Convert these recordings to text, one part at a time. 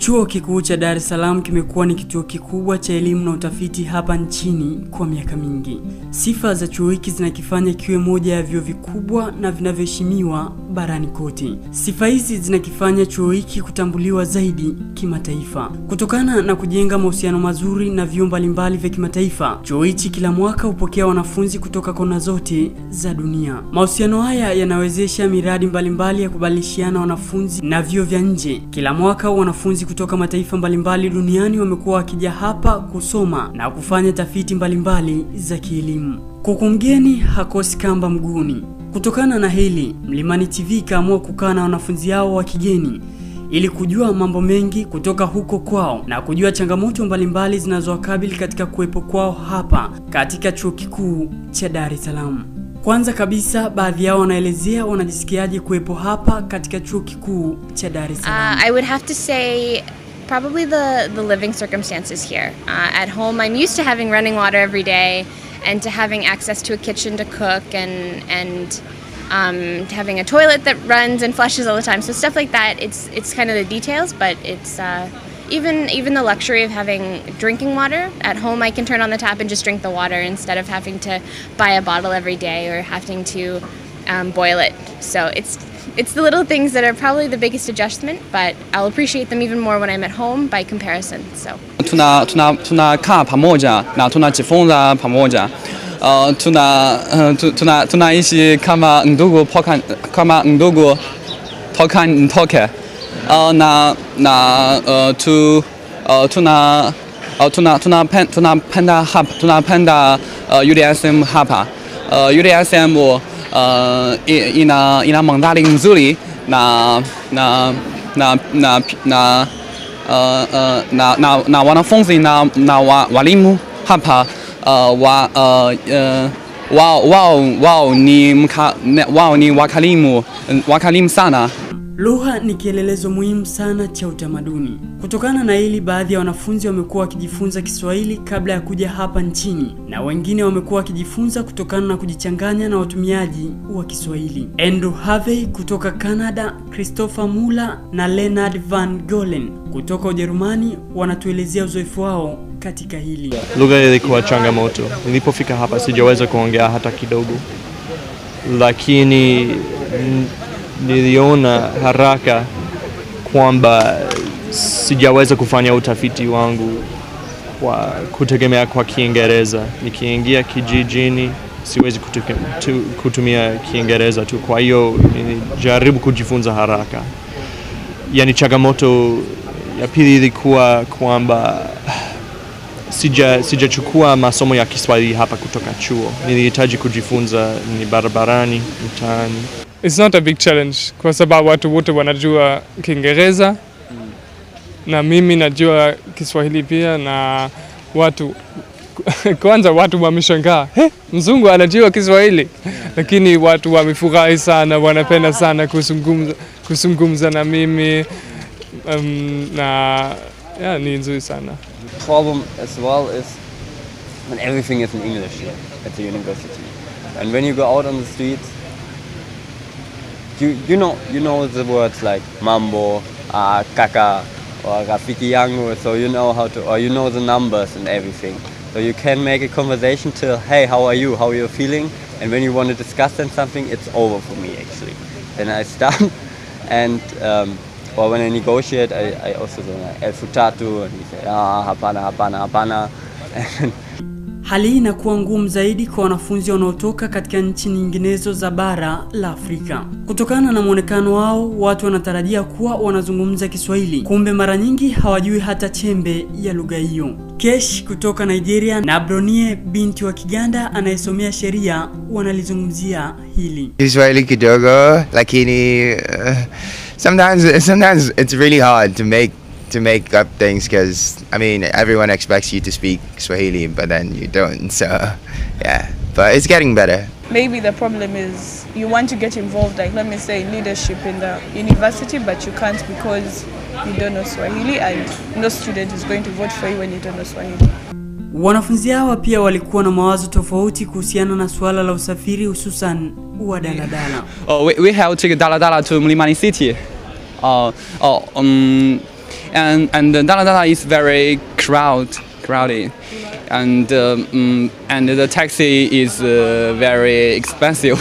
Chuo Kikuu cha Dar es Salaam kimekuwa ni kituo kikubwa cha elimu na utafiti hapa nchini kwa miaka mingi. Sifa za chuo hiki zinakifanya kiwe moja ya vyuo vikubwa na vinavyoheshimiwa barani kote. Sifa hizi zinakifanya chuo hiki kutambuliwa zaidi kimataifa. Kutokana na kujenga mahusiano mazuri na vyuo mbalimbali vya kimataifa, chuo hiki kila mwaka hupokea wanafunzi kutoka kona zote za dunia. Mahusiano haya yanawezesha miradi mbalimbali ya kubadilishana wanafunzi na vyuo vya nje. Kila mwaka wanafunzi kutoka mataifa mbalimbali duniani wamekuwa wakija hapa kusoma na kufanya tafiti mbalimbali za kielimu. Kuku mgeni hakosi kamba mguuni. Kutokana na hili, Mlimani TV kaamua kukaa na wanafunzi hao wa kigeni ili kujua mambo mengi kutoka huko kwao na kujua changamoto mbalimbali zinazowakabili katika kuwepo kwao hapa katika Chuo Kikuu cha Dar es Salaam. Kwanza kabisa, baadhi yao wanaelezea wanajisikiaje kuwepo hapa katika Chuo Kikuu cha Dar es Salaam. I would have to say probably the living circumstances here. At home I'm used to having running water every day and to having access to a kitchen to cook and having a toilet that runs and flushes all the time. So stuff like that, it's kind of the details, but it's even the luxury of having drinking water. At home I can turn on the tap and just drink the water instead of having to buy a bottle every day or having to boil it. So it's the little things that are probably the biggest adjustment, but I'll appreciate them even more when I'm at home by comparison. So tunakaa pamoja na tunajifunza pamoja. Tunaishi kama ndugu toka nitoke. Tunapenda UDSM hapa. UDSM ina mandhari nzuri na wanafunzi na walimu hapa wao ni wakalimu sana. Lugha ni kielelezo muhimu sana cha utamaduni. Kutokana na hili, baadhi ya wanafunzi wamekuwa wakijifunza Kiswahili kabla ya kuja hapa nchini, na wengine wamekuwa wakijifunza kutokana na kujichanganya na watumiaji wa Kiswahili. Andrew Harvey kutoka Canada, Christopher Muller na Leonard Van Golen kutoka Ujerumani wanatuelezea uzoefu wao katika hili. Lugha ilikuwa changamoto. Nilipofika hapa sijaweza kuongea hata kidogo, lakini niliona haraka kwamba sijaweza kufanya utafiti wangu kwa kutegemea kwa Kiingereza. Nikiingia kijijini siwezi kutumia Kiingereza tu, kwa hiyo nilijaribu kujifunza haraka. Yani changamoto ya pili ilikuwa kwamba sijachukua masomo ya Kiswahili hapa kutoka chuo. Nilihitaji kujifunza ni barabarani, mtaani. It's not a big challenge kwa sababu watu wote wanajua Kiingereza na mimi najua Kiswahili pia, na kwanza watu wameshangaa, mzungu anajua Kiswahili, lakini watu wamefurahi sana, wanapenda sana kuzungumza na mimi, na ni nzuri sana. The problem as well is when everything is in English here at the university, and when you go out on the streets, you know the words like mambo, kaka, or rafiki yangu, so you know how to, or you know the numbers and everything. So you can make a conversation till, hey, how are you? How are you feeling? And when you want to discuss then something, it's over for me actually. Then I start, and or when I negotiate, I also say el futatu, and he say hapana. Hali hii inakuwa ngumu zaidi kwa wanafunzi wanaotoka katika nchi nyinginezo za bara la Afrika. Kutokana na muonekano wao, watu wanatarajia kuwa wanazungumza Kiswahili, kumbe mara nyingi hawajui hata chembe ya lugha hiyo. Kesh kutoka Nigeria na Bronie binti wa Kiganda anayesomea sheria wanalizungumzia hili. Kiswahili kidogo, lakini sometimes it's really hard to make up things, because I mean everyone expects you to speak Swahili but then you don't, so yeah, but it's getting better. Maybe the problem is you want to get involved, like let me say leadership in the university, but you can't because you don't know Swahili, and no student is going to vote for you when you don't know Swahili. Wanafunzi hawa pia walikuwa na mawazo tofauti kuhusiana na swala la usafiri, hususan wa daladala. We have to take daladala to Mlimani City. and Daladala is very crowded, and the taxi is very expensive.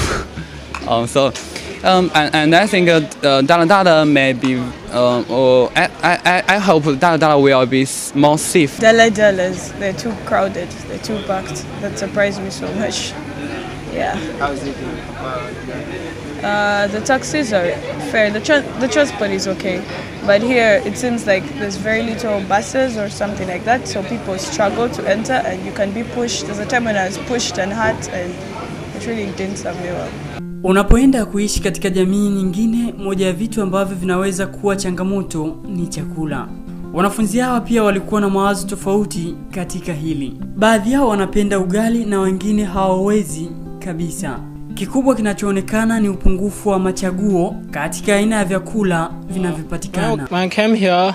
And I think Daladala may be, I hope Daladala will be more safe. Daladas, they're too crowded, they're too packed. That surprised me so much. Yeah. How is it? The taxis are fair. The transport is okay, but here it seems like there's very little buses or something like that, so people struggle to enter, and you can be pushed. There's a time when I was pushed and hurt, and it really didn't serve me well. Unapoenda kuishi katika jamii nyingine, moja ya vitu ambavyo vinaweza kuwa changamoto ni chakula. Wanafunzi hawa pia walikuwa na mawazo tofauti katika hili. Baadhi yao wanapenda ugali na wengine hawawezi kabisa. Kikubwa kinachoonekana ni upungufu wa machaguo katika aina ya vyakula vinavyopatikana. When I came here,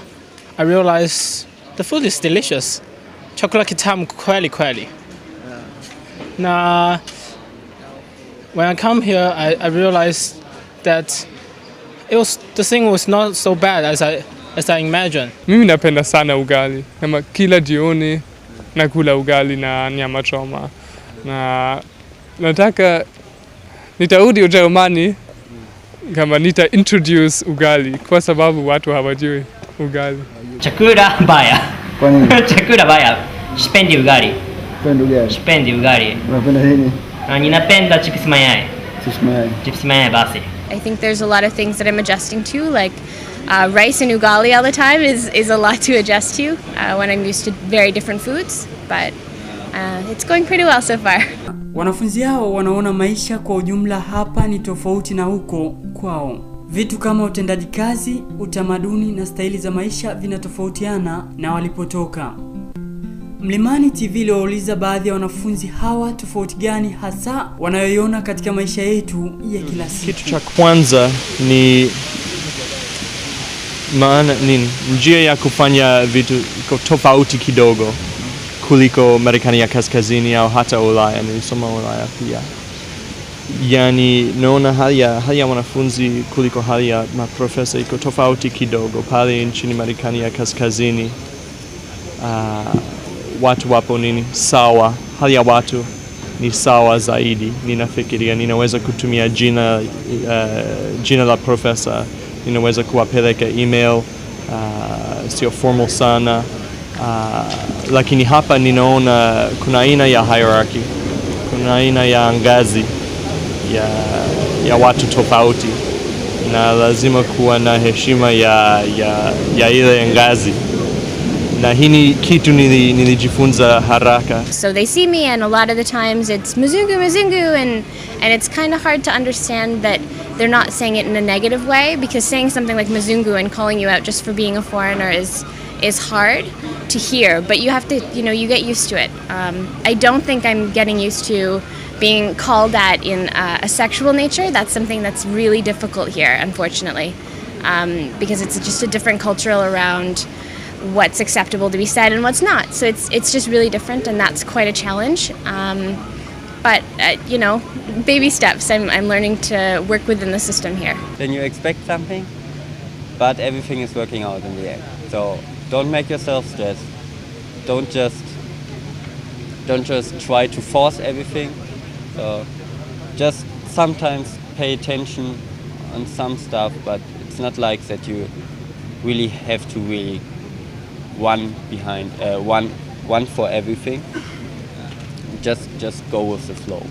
I realized the food is delicious. Chakula kitamu kweli. Na when I come here, I realized that the thing was not so bad as I imagined. Mimi napenda sana ugali. Kama kila jioni nakula ugali na nyama choma. Na nataka nitarudi Ujerumani kama introduce ugali kwa sababu watu hawajui ugali. Chakula baya. Kwa nini? Chakula baya. Sipendi ugali. Sipendi ugali. Unapenda nini? Ninapenda chips mayai. Chips mayai basi. I think there's a lot of things that I'm adjusting to, like rice and ugali all the time is a lot to adjust to when I'm used to very different foods, but it's going pretty well so far. Wanafunzi hao wanaona maisha kwa ujumla hapa ni tofauti na huko kwao. Vitu kama utendaji kazi, utamaduni na staili za maisha vinatofautiana na walipotoka. Mlimani TV iliwauliza baadhi ya wanafunzi hawa tofauti gani hasa wanayoiona katika maisha yetu ya kila siku. Kitu cha kwanza ni maana nini? Njia ya kufanya vitu tofauti kidogo kuliko Marekani ya Kaskazini au hata Ulaya. Nilisoma Ulaya pia. Yani naona hali ya wanafunzi kuliko hali ya maprofesa iko tofauti kidogo. Pale nchini Marekani ya Kaskazini watu wapo nini sawa, hali ya watu ni sawa zaidi. Ninafikiria ninaweza kutumia jina la profesa, ninaweza kuwapeleka email, sio formal sana. Lakini hapa ninaona kuna aina ya hierarchy, kuna aina ya ngazi ya watu tofauti, na lazima kuwa na heshima ya ile ngazi. Na hini kitu nilijifunza haraka. So they see me, and a lot of the times it's mzungu and it's kind of hard to understand that they're not saying it in a negative way, because saying something like mzungu and calling you out just for being a foreigner is hard to hear, but you have to, you get used to it. I don't think I'm getting used to being called at in a sexual nature. That's something that's really difficult here, unfortunately, because it's just a different culture around what's acceptable to be said and what's not. So it's just really different, and that's quite a challenge. But baby steps. I'm learning to work within the system here. Then you expect something, but everything is working out in the end. So don't make yourself stressed. Don't just try to force everything. So just sometimes pay attention on some stuff, but it's not like that you really have to one for everything. Just go with the flow.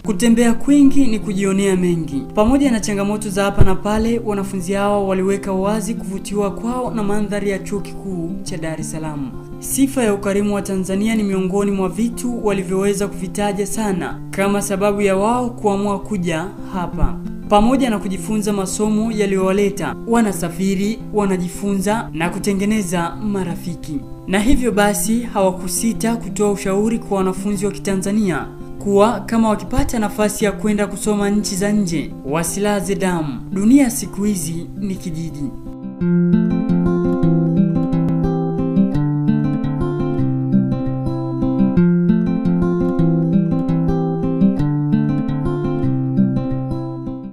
Kutembea kwingi ni kujionea mengi. Pamoja na changamoto za hapa na pale, wanafunzi hao waliweka wazi kuvutiwa kwao na mandhari ya chuo kikuu cha Dar es Salaam. Sifa ya ukarimu wa Tanzania ni miongoni mwa vitu walivyoweza kuvitaja sana kama sababu ya wao kuamua kuja hapa. Pamoja na kujifunza masomo yaliyowaleta, wanasafiri, wanajifunza na kutengeneza marafiki. Na hivyo basi hawakusita kutoa ushauri kwa wanafunzi wa Kitanzania kuwa kama wakipata nafasi ya kwenda kusoma nchi za nje, wasilaze damu. Dunia siku hizi ni kijiji.